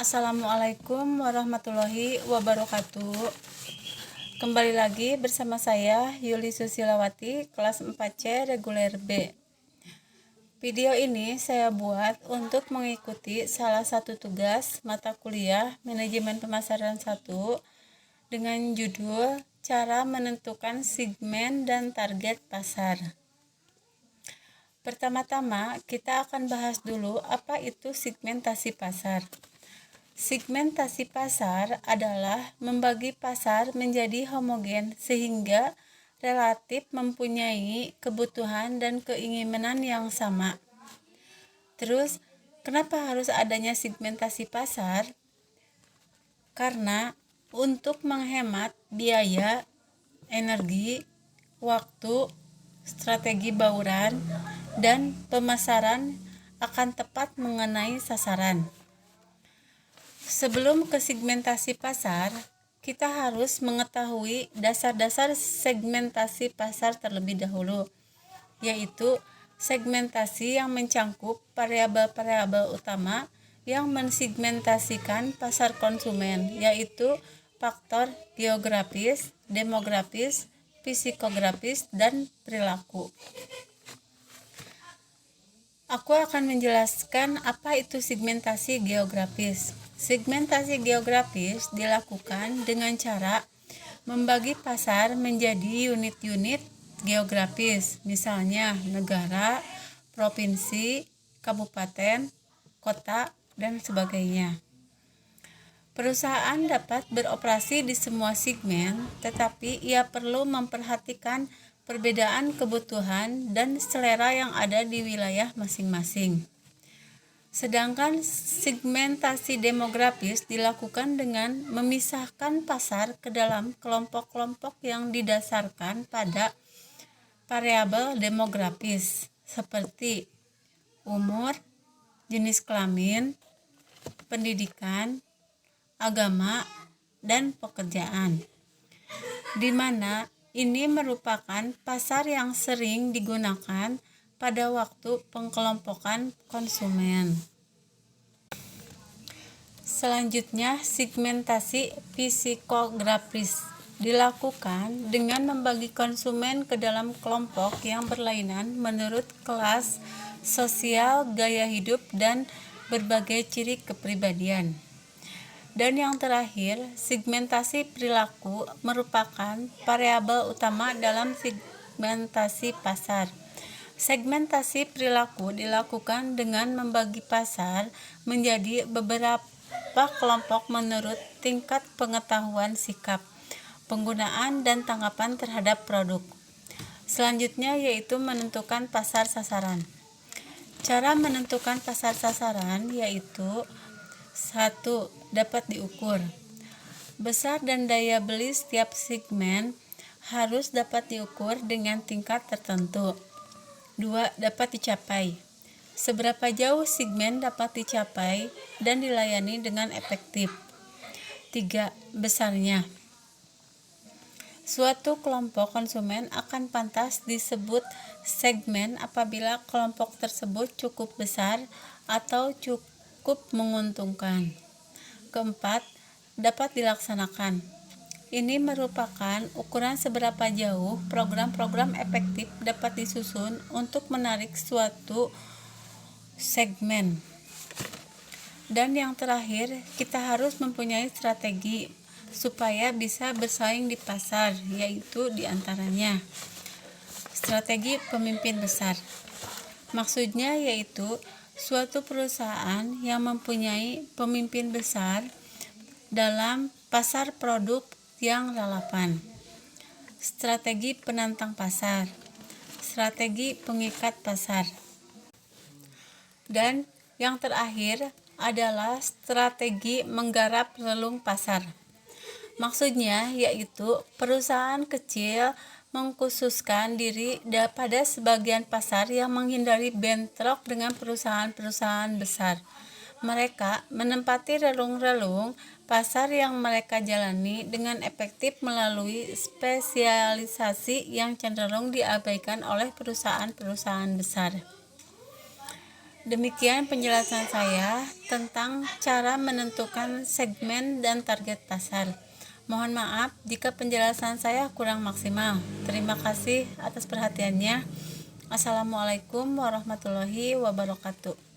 Assalamualaikum warahmatullahi wabarakatuh. Kembali lagi bersama saya Yuli Susilawati, kelas 4C reguler B. Video ini saya buat untuk mengikuti salah satu tugas mata kuliah Manajemen Pemasaran 1 dengan judul Cara Menentukan Segmen dan Target Pasar. Pertama-tama kita akan bahas dulu apa itu segmentasi pasar. Segmentasi pasar adalah membagi pasar menjadi homogen sehingga relatif mempunyai kebutuhan dan keinginan yang sama. Terus, kenapa harus adanya segmentasi pasar? Karena untuk menghemat biaya, energi, waktu, strategi bauran, dan pemasaran akan tepat mengenai sasaran. Sebelum ke segmentasi pasar, kita harus mengetahui dasar-dasar segmentasi pasar terlebih dahulu, yaitu segmentasi yang mencangkup variabel-variabel utama yang mensegmentasikan pasar konsumen, yaitu faktor geografis, demografis, psikografis, dan perilaku. Aku akan menjelaskan apa itu segmentasi geografis. Segmentasi geografis dilakukan dengan cara membagi pasar menjadi unit-unit geografis, misalnya negara, provinsi, kabupaten, kota, dan sebagainya. Perusahaan dapat beroperasi di semua segmen, tetapi ia perlu memperhatikan perbedaan kebutuhan dan selera yang ada di wilayah masing-masing. Sedangkan segmentasi demografis dilakukan dengan memisahkan pasar ke dalam kelompok-kelompok yang didasarkan pada variabel demografis seperti umur, jenis kelamin, pendidikan, agama, dan pekerjaan, di mana ini merupakan pasar yang sering digunakan pada waktu pengkelompokan konsumen. Selanjutnya, segmentasi psikografis dilakukan dengan membagi konsumen ke dalam kelompok yang berlainan menurut kelas sosial, gaya hidup, dan berbagai ciri kepribadian. Dan yang terakhir, segmentasi perilaku merupakan variabel utama dalam segmentasi pasar. Segmentasi perilaku dilakukan dengan membagi pasar menjadi beberapa kelompok menurut tingkat pengetahuan sikap, penggunaan, dan tanggapan terhadap produk. Selanjutnya yaitu menentukan pasar sasaran. Cara menentukan pasar sasaran yaitu 1. Dapat diukur. Besar dan daya beli setiap segmen harus dapat diukur dengan tingkat tertentu. 2. Dapat dicapai. Seberapa jauh segmen dapat dicapai dan dilayani dengan efektif. 3. Besarnya. Suatu kelompok konsumen akan pantas disebut segmen apabila kelompok tersebut cukup besar atau cukup menguntungkan. Keempat, dapat dilaksanakan. Ini merupakan ukuran seberapa jauh program-program efektif dapat disusun untuk menarik suatu segmen. Dan yang terakhir, kita harus mempunyai strategi supaya bisa bersaing di pasar, yaitu diantaranya strategi pemimpin besar. Maksudnya yaitu suatu perusahaan yang mempunyai pemimpin besar dalam pasar produk yang relevan. Strategi penantang pasar, strategi pengikat pasar. Dan yang terakhir adalah strategi menggarap relung pasar. Maksudnya yaitu perusahaan kecil mengkhususkan diri pada sebagian pasar yang menghindari bentrok dengan perusahaan-perusahaan besar. Mereka menempati relung-relung pasar yang mereka jalani dengan efektif melalui spesialisasi yang cenderung diabaikan oleh perusahaan-perusahaan besar. Demikian penjelasan saya tentang cara menentukan segmen dan target pasar. Mohon maaf jika penjelasan saya kurang maksimal. Terima kasih atas perhatiannya. Assalamualaikum warahmatullahi wabarakatuh.